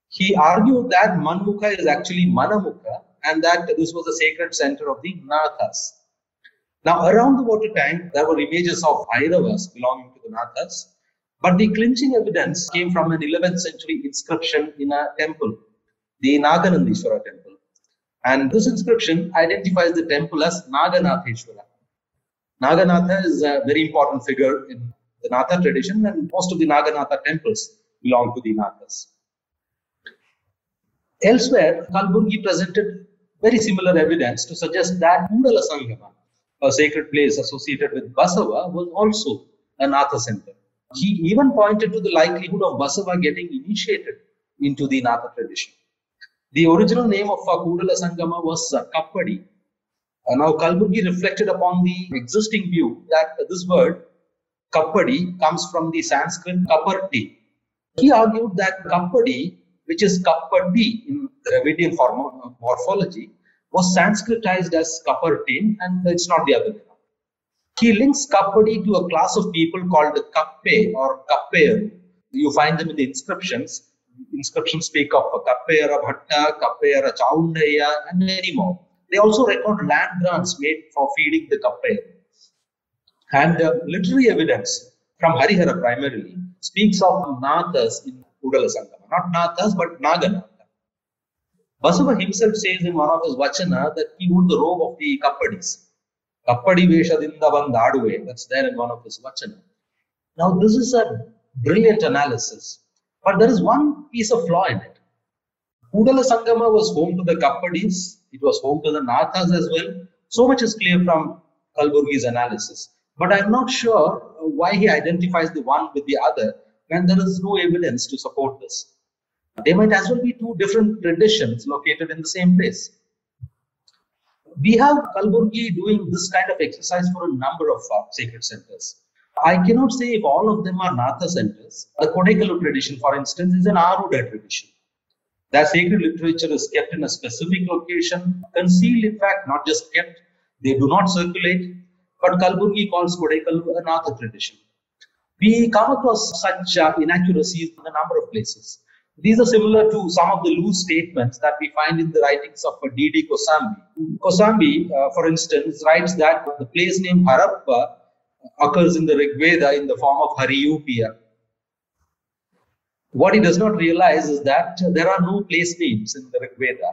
He argued that Manmukha is actually Manamukha and that this was the sacred center of the Nathas. Now, around the water tank, there were images of Bhairavas belonging to the Nathas, but the clinching evidence came from an 11th century inscription in a temple, the Naganandishwara temple. And this inscription identifies the temple as Naganatheshwara. Naganatha is a very important figure in the Natha tradition, and most of the Naganatha temples belong to the Nathas. Elsewhere, Kalburgi presented very similar evidence to suggest that Kudala Sangama, a sacred place associated with Basava, was also a Natha center. He even pointed to the likelihood of Basava getting initiated into the Natha tradition. The original name of Kudala Sangama was Kappadi. Now, Kalburgi reflected upon the existing view that this word, Kappadi, comes from the Sanskrit Kapparti. He argued that Kappadi, which is Kappadi in Dravidian morphology, was Sanskritized as Kappartin, and it's not the other way around. He links Kappadi to a class of people called the Kappe or Kappeyaru. You find them in the inscriptions. Inscriptions speak of Kappeyara Bhatta, Kappeyara Chaundaya, and many more. They also record land grants made for feeding the Kappeyaru. And literary evidence from Harihara primarily speaks of Nathas in Kudala Sangama. Not Nathas, but Naganatha. Basava himself says in one of his Vachana that he wore the robe of the Kappadis. Kappadi Veshadinda Vandaduve, that's there in one of his Vachana. Now, this is a brilliant analysis, but there is one piece of flaw in it. Kudala Sangama was home to the Kappadis, it was home to the Nathas as well. So much is clear from Kalburgi's analysis. But I'm not sure why he identifies the one with the other when there is no evidence to support this. They might as well be two different traditions located in the same place. We have Kalburgi doing this kind of exercise for a number of sacred centers. I cannot say if all of them are Natha centers. The Kodekalu tradition, for instance, is an Aruda tradition. Their sacred literature is kept in a specific location, concealed in fact, not just kept. They do not circulate. But Kalburgi calls Kodekalu a Natha tradition. We come across such inaccuracies in a number of places. These are similar to some of the loose statements that we find in the writings of D.D. Kosambi. Kosambi, for instance, writes that the place name Harappa occurs in the Rig Veda in the form of Hariyupiya. What he does not realize is that there are no place names in the Rig Veda.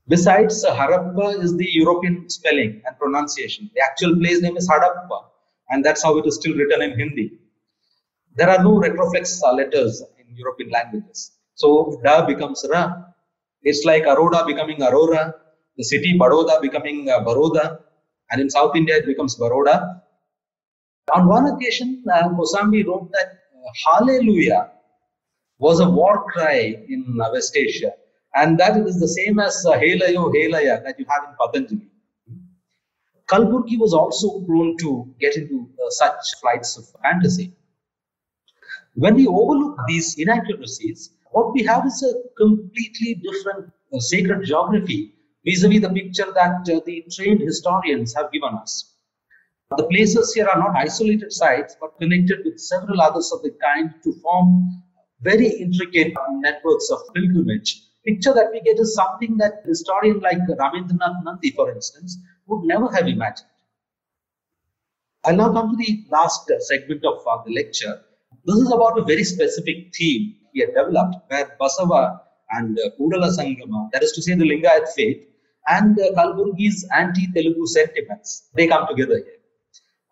Besides, Harappa is the European spelling and pronunciation. The actual place name is Hadappa, and that's how it is still written in Hindi. There are no retroflex letters in European languages. So, Da becomes Ra. It's like Aroda becoming Aurora, the city Baroda becoming Baroda, and in South India it becomes Baroda. On one occasion, Kosambi wrote that Hallelujah was a war cry in West Asia, and that it is the same as Helayo Helaya that you have in Patanjali. Kalburgi was also prone to get into such flights of fantasy. When we overlook these inaccuracies, what we have is a completely different sacred geography vis-a-vis the picture that the trained historians have given us. The places here are not isolated sites, but connected with several others of the kind to form very intricate networks of pilgrimage. Picture that we get is something that a historian like Ramindranath Nandi, for instance, would never have imagined. I'll now come to the last segment of the lecture. This is about a very specific theme he had developed, where Basava and Kudala Sangama, that is to say the Lingayat faith, and Kalburgi's anti-Telugu sentiments, they come together here.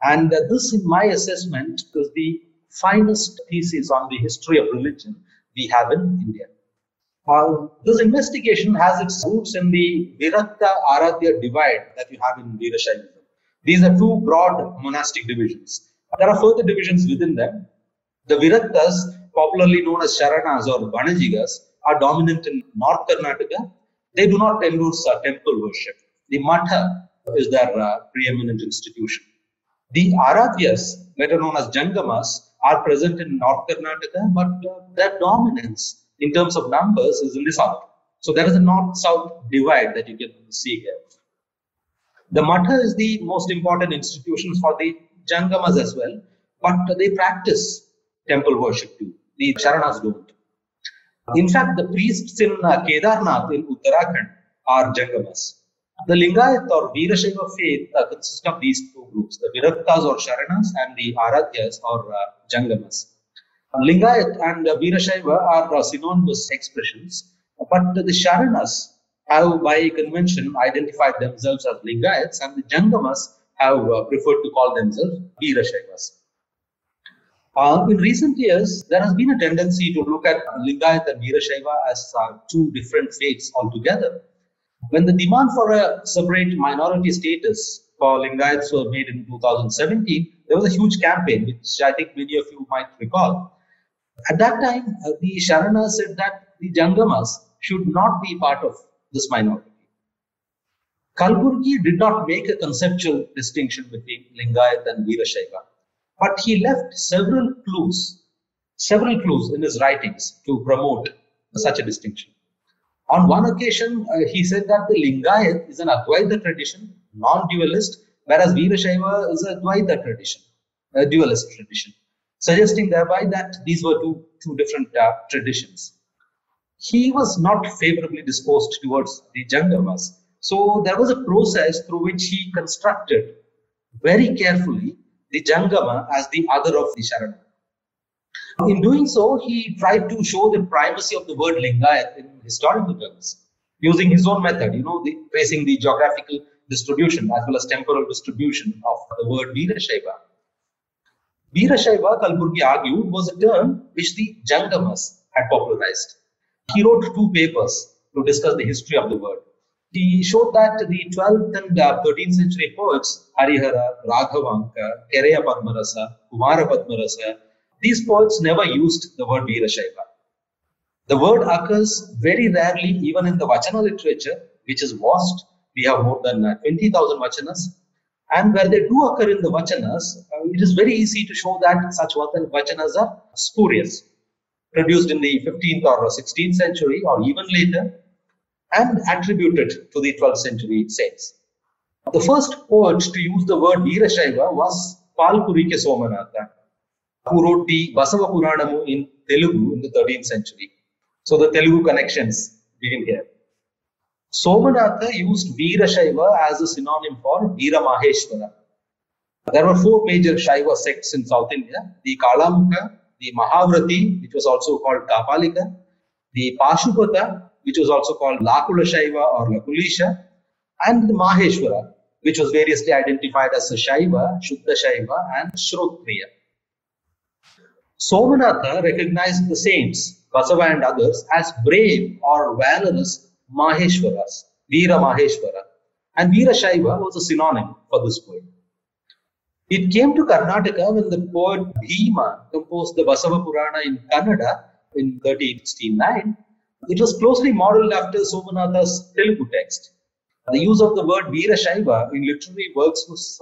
And this, in my assessment, is the finest thesis on the history of religion we have in India. This investigation has its roots in the Virakta Aradhya divide that you have in Veerashaivism. These are two broad monastic divisions. There are further divisions within them. The Viraktas, popularly known as Sharanas or Banajigas, are dominant in North Karnataka. They do not endorse temple worship. The Matha is their preeminent institution. The Aradhyas, better known as Jangamas, are present in North Karnataka, but their dominance in terms of numbers is in the south. So there is a north-south divide that you can see here. The Matha is the most important institution for the Jangamas as well, but they practice temple worship too. The Sharanas don't. In fact, the priests in Kedarnath in Uttarakhand are Jangamas. The Lingayat or Veerashaiva faith consists of these two groups, the Viraktas or Sharanas and the Aradhyas or Jangamas. Lingayat and Veerashaiva are synonymous expressions, but the Sharanas have by convention identified themselves as Lingayats and the Jangamas have preferred to call themselves Veerashaivas. In recent years, there has been a tendency to look at Lingayat and Veerashaiva as two different faiths altogether. When the demand for a separate minority status for Lingayats was made in 2017, there was a huge campaign, which I think many of you might recall. At that time, the Sharanas said that the Jangamas should not be part of this minority. Kalburgi did not make a conceptual distinction between Lingayat and Veerashaiva, but he left several clues in his writings to promote such a distinction. On one occasion, he said that the Lingayat is an Advaita tradition, non-dualist, whereas Veerashaiva is a Dvaita tradition, a dualist tradition, suggesting thereby that these were two different traditions. He was not favorably disposed towards the Jangamas. So there was a process through which he constructed very carefully the Jangama as the other of the Sharana. In doing so, he tried to show the primacy of the word Lingayat in historical terms, using his own method, tracing the geographical distribution as well as temporal distribution of the word Veerashaiva. Veerashaiva, Kalburgi argued, was a term which the Jangamas had popularized. He wrote two papers to discuss the history of the word. He showed that the 12th and 13th century poets, Harihara, Raghavanka, Kereya Padmarasa, Kumara Padmarasa, these poets never used the word Veerashaiva. The word occurs very rarely even in the Vachana literature, which is vast. We have more than 20,000 Vachanas. And where they do occur in the Vachanas, it is very easy to show that such Vachanas are spurious, produced in the 15th or 16th century or even later, and attributed to the 12th century saints. The first poet to use the word Veerashaiva was Palkurike Somanatha, who wrote the Basava Puranamu in Telugu in the 13th century. So the Telugu connections begin here. Somanatha used Veerashaiva as a synonym for Veera Maheshwara. There were four major Shaiva sects in South India: the Kalamukha, the Mahavrati, which was also called Kapalika, the Pashupata, which was also called Lakula Shaiva or Lakulisha, and the Maheshwara, which was variously identified as Shaiva, Shuddha Shaiva, and Shrotriya. Somanatha recognized the saints, Basava and others, as brave or valorous Maheshwaras, Veera Maheshwara, and Veera Shaiva was a synonym for this poet. It came to Karnataka when the poet Bhima composed the Basava Purana in Kannada in 1369. It was closely modeled after Somanatha's Telugu text. The use of the word Veerashaiva in literary works was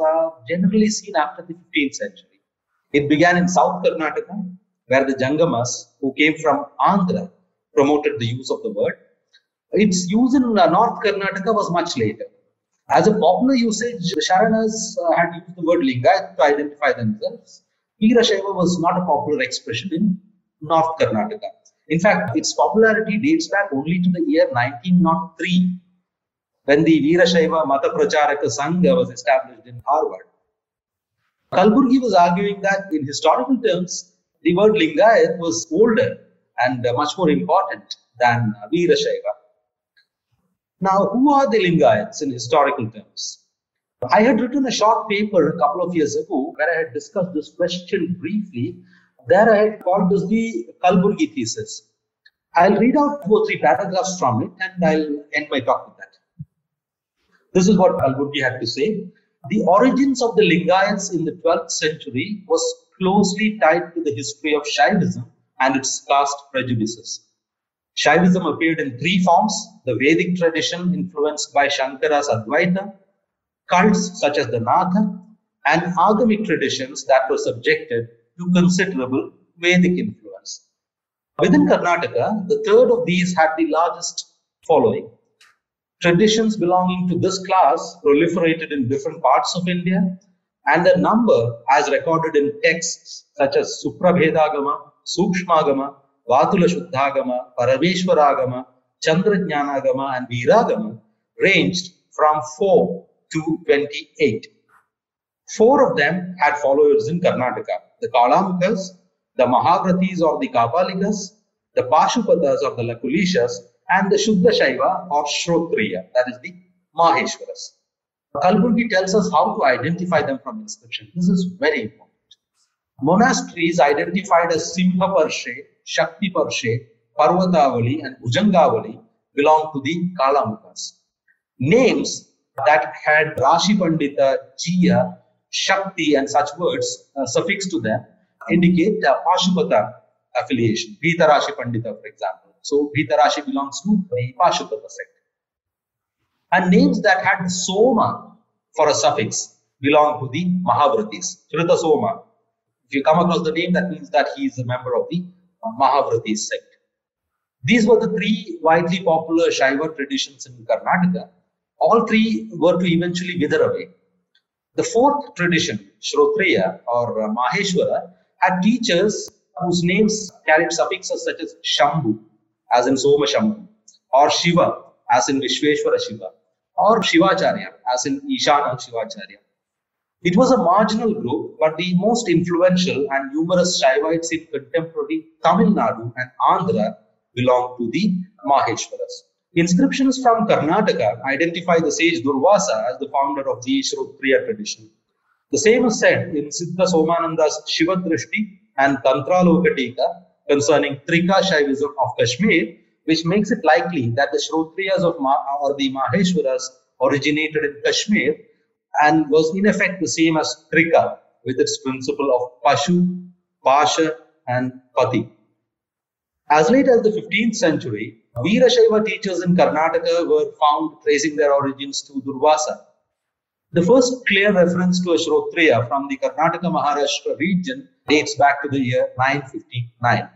generally seen after the 15th century. It began in South Karnataka, where the Jangamas, who came from Andhra, promoted the use of the word. Its use in North Karnataka was much later. As a popular usage, the Sharanas had used the word Lingayat to identify themselves. Veerashaiva was not a popular expression in North Karnataka. In fact, its popularity dates back only to the year 1903, when the Veerashaiva Mata Pracharaka Sangha was established in Harvard. Kalburgi was arguing that in historical terms, the word Lingayat was older and much more important than Veerashaiva. Now, who are the Lingayats in historical terms? I had written a short paper a couple of years ago where I had discussed this question briefly. There I had called this the Kalburgi thesis. I'll read out 2 or 3 paragraphs from it and I'll end my talk with that. This is what Kalburgi had to say. The origins of the Lingayats in the 12th century was closely tied to the history of Shaivism and its caste prejudices. Shaivism appeared in three forms: the Vedic tradition influenced by Shankara's Advaita, cults such as the Natha, and agamic traditions that were subjected to considerable Vedic influence. Within Karnataka, the third of these had the largest following. Traditions belonging to this class proliferated in different parts of India, and their number, as recorded in texts such as Suprabhedagama, Sukshmagama, Vatula Shuddhagama, Parameshwaragama, Chandrajnanagama, and Viragama, ranged from 4 to 28. Four of them had followers in Karnataka: the Kalamukas, the Mahavratis or the Kapalikas, the Pashupatas or the Lakulishas, and the Shuddha Shaiva or Shrotriya, that is the Maheshwaras. Kalburgi tells us how to identify them from inscription. This is very important. Monasteries identified as Simha Parshe, Shakti Parshe, Parvatavali, and Bhujangavali belong to the Kalamukas. Names that had Rashi Pandita, Jiya, Shakti, and such words suffixed to them indicate Pashupata affiliation. Bhita Rashi Pandita, for example. So Bhita Rashi belongs to the Pashupata sect. And names that had Soma for a suffix belong to the Mahavratis. Shrita Soma. If you come across the name, that means that he is a member of the Mahavratis sect. These were the three widely popular Shaiva traditions in Karnataka. All three were to eventually wither away. The fourth tradition, Shrotriya or Maheshwara, had teachers whose names carried suffixes such as Shambhu, as in Soma Shambhu, or Shiva, as in Vishveshwara Shiva, or Shivacharya, as in Ishana Shivacharya. It was a marginal group, but the most influential and numerous Shaivites in contemporary Tamil Nadu and Andhra belonged to the Maheshwaras. Inscriptions from Karnataka identify the sage Durvasa as the founder of the Shrotriya tradition. The same is said in Siddha Somananda's Shivadrishti and Tantralokatika concerning Trika Shaivism of Kashmir, which makes it likely that the Shrotriyas or the Maheshwaras originated in Kashmir and was in effect the same as Trika, with its principle of Pashu, Pasha, and Pati. As late as the 15th century, Veerashaiva teachers in Karnataka were found tracing their origins to Durvasa. The first clear reference to a Shrotriya from the Karnataka Maharashtra region dates back to the year 959.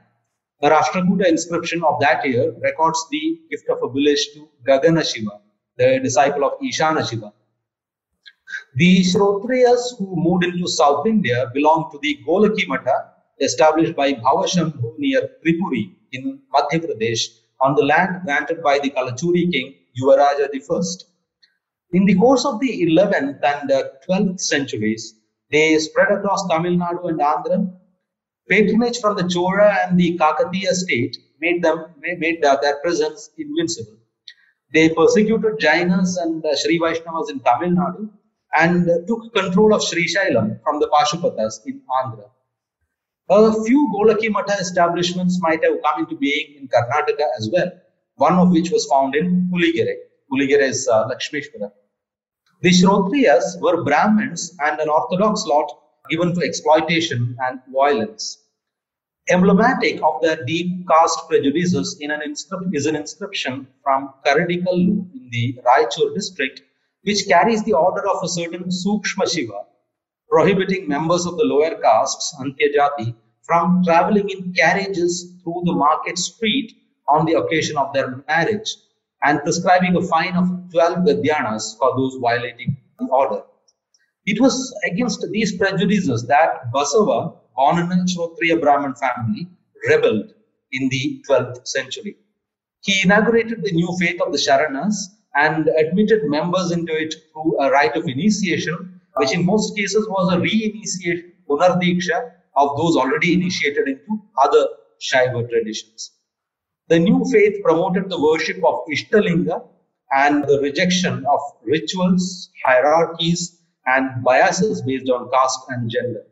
The Rashtrakuta inscription of that year records the gift of a village to Gagana Shiva, the disciple of Ishana Shiva. The Shrotriyas who moved into South India belonged to the Golaki Mata, established by Bhavashambhu near Tripuri in Madhya Pradesh on the land granted by the Kalachuri king Yuvaraja I. In the course of the 11th and 12th centuries, they spread across Tamil Nadu and Andhra. Patronage from the Chola and the Kakatiya state made their presence invincible. They persecuted Jainas and Sri Vaishnavas in Tamil Nadu and took control of Sri Shailam from the Pashupatas in Andhra. A few Golaki Mata establishments might have come into being in Karnataka as well, one of which was found in Puligere. Puligere is Lakshmeshwara. The Shrotriyas were Brahmins and an orthodox lot given to exploitation and violence. Emblematic of their deep caste prejudices is an inscription from Karadikallu in the Raichur district, which carries the order of a certain Sukshma Shiva, prohibiting members of the lower castes, Antya Jati, from traveling in carriages through the market street on the occasion of their marriage, and prescribing a fine of 12 Gadyanas for those violating the order. It was against these prejudices that Basava, born in a Shrotriya Brahmin family, rebelled in the 12th century. He inaugurated the new faith of the Sharanas and admitted members into it through a rite of initiation, which in most cases was a re-initiation, Punardiksha, of those already initiated into other Shaiva traditions. The new faith promoted the worship of Ishtalinga and the rejection of rituals, hierarchies, and biases based on caste and gender.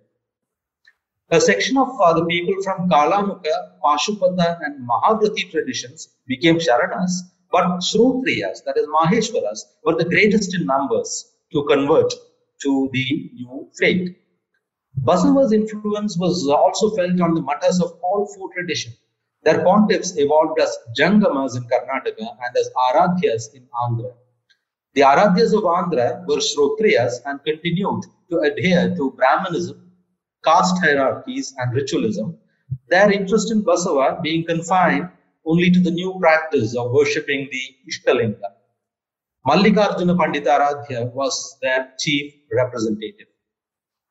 A section of the people from Kalamuka, Pashupata, and Mahavrati traditions became Sharanas, but Shrotriyas, that is Maheshwaras, were the greatest in numbers to convert to the new faith. Basava's influence was also felt on the mattas of all four traditions. Their pontiffs evolved as Jangamas in Karnataka and as Aradhyas in Andhra. The Aradhyas of Andhra were Shrotriyas and continued to adhere to Brahmanism, caste hierarchies, and ritualism, their interest in Basava being confined only to the new practice of worshipping the Ishtalinga. Mallikarjuna Pandita Aradhya was their chief representative.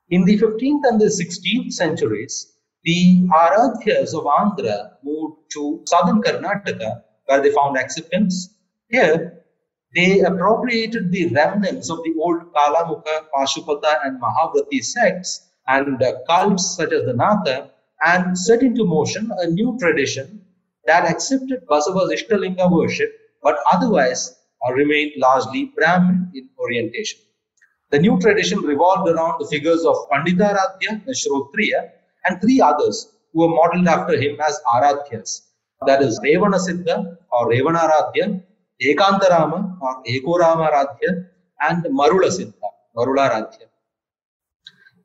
In the 15th and the 16th centuries, the Aradhyas of Andhra moved to southern Karnataka, where they found acceptance. Here, they appropriated the remnants of the old Kalamukha, Pashupata, and Mahavrati sects and cults such as the Natha and set into motion a new tradition that accepted Basava's Ishtalinga worship but otherwise remained largely Brahmin in orientation. The new tradition revolved around the figures of Pandita Aradhya, the Shrotriya, and three others who were modeled after him as Aradhyas. That is Revana Siddha or Revana Aradhya, Ekantarama or Ekorama Aradhya, and Marula Siddha, Marula Aradhya.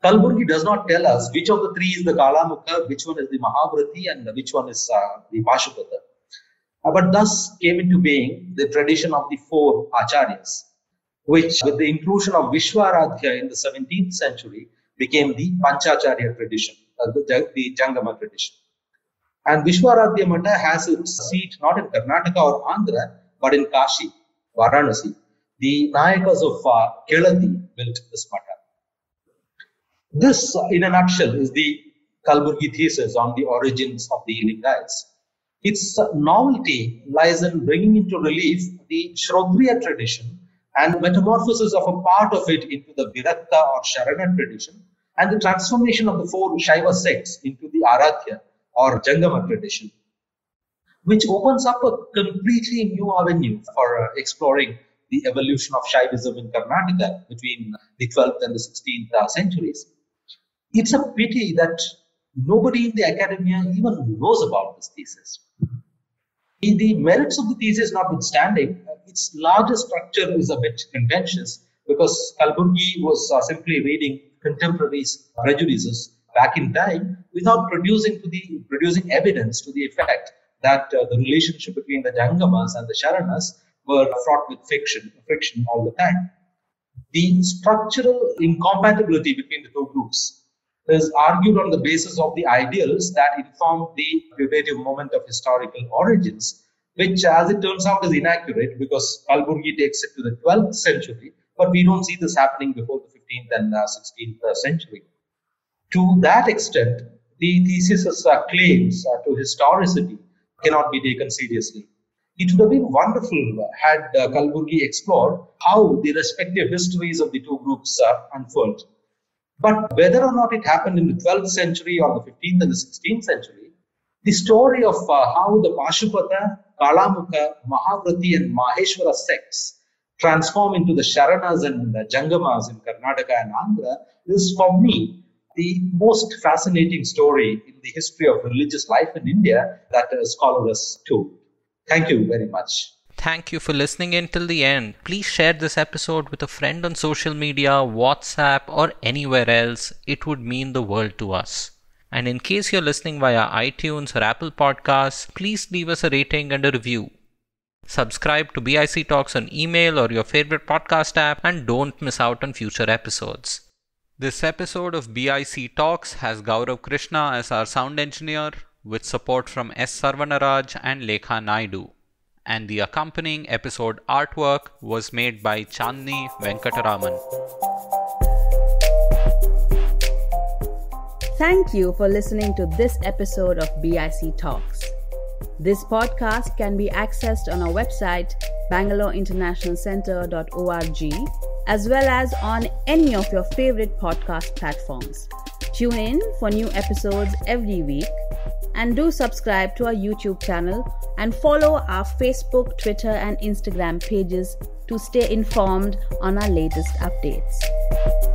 Kalburgi does not tell us which of the three is the Kalamukha, which one is the Mahavrati, and which one is the Pashupata. But thus came into being the tradition of the four Acharyas, which with the inclusion of Vishwaradhya in the 17th century became the Panchacharya tradition, the Jangama tradition. And Vishwaradhya Mata has its seat not in Karnataka or Andhra, but in Kashi, Varanasi. The Nayakas of Keladi built this Mata. This, in a nutshell, is the Kalburgi thesis on the origins of the Lingayats. Its novelty lies in bringing into relief the Shrodriya tradition and metamorphosis of a part of it into the Virakta or Sharana tradition, and the transformation of the four Shaiva sects into the Aradhya or Jangama tradition, which opens up a completely new avenue for exploring the evolution of Shaivism in Karnataka between the 12th and the 16th centuries. It's a pity that nobody in the academia even knows about this thesis. The merits of the thesis notwithstanding, its larger structure is a bit contentious because Kalburgi was simply reading contemporaries' prejudices back in time without producing evidence to the effect that the relationship between the Jangamas and the Sharanas were fraught with friction all the time. The structural incompatibility between the two groups is argued on the basis of the ideals that informed the putative moment of historical origins, which as it turns out is inaccurate because Kalburgi takes it to the 12th century, but we don't see this happening before the 15th and 16th century. To that extent, the thesis's claims to historicity cannot be taken seriously. It would have been wonderful had Kalburgi explored how the respective histories of the two groups unfold. But whether or not it happened in the 12th century or the 15th and the 16th century, the story of how the Pashupata, Kalamukha, Mahavrati and Maheshwara sects transform into the Sharanas and the Jangamas in Karnataka and Andhra is, for me, the most fascinating story in the history of religious life in India that a scholar has told. Thank you very much. Thank you for listening in till the end. Please share this episode with a friend on social media, WhatsApp, or anywhere else. It would mean the world to us. And in case you're listening via iTunes or Apple Podcasts, please leave us a rating and a review. Subscribe to BIC Talks on email or your favorite podcast app and don't miss out on future episodes. This episode of BIC Talks has Gaurav Krishna as our sound engineer with support from S. Sarvanaraj and Lekha Naidu. And the accompanying episode artwork was made by Chandni Venkataraman. Thank you for listening to this episode of BIC Talks. This podcast can be accessed on our website, bangaloreinternationalcentre.org, as well as on any of your favorite podcast platforms. Tune in for new episodes every week. And do subscribe to our YouTube channel and follow our Facebook, Twitter, and Instagram pages to stay informed on our latest updates.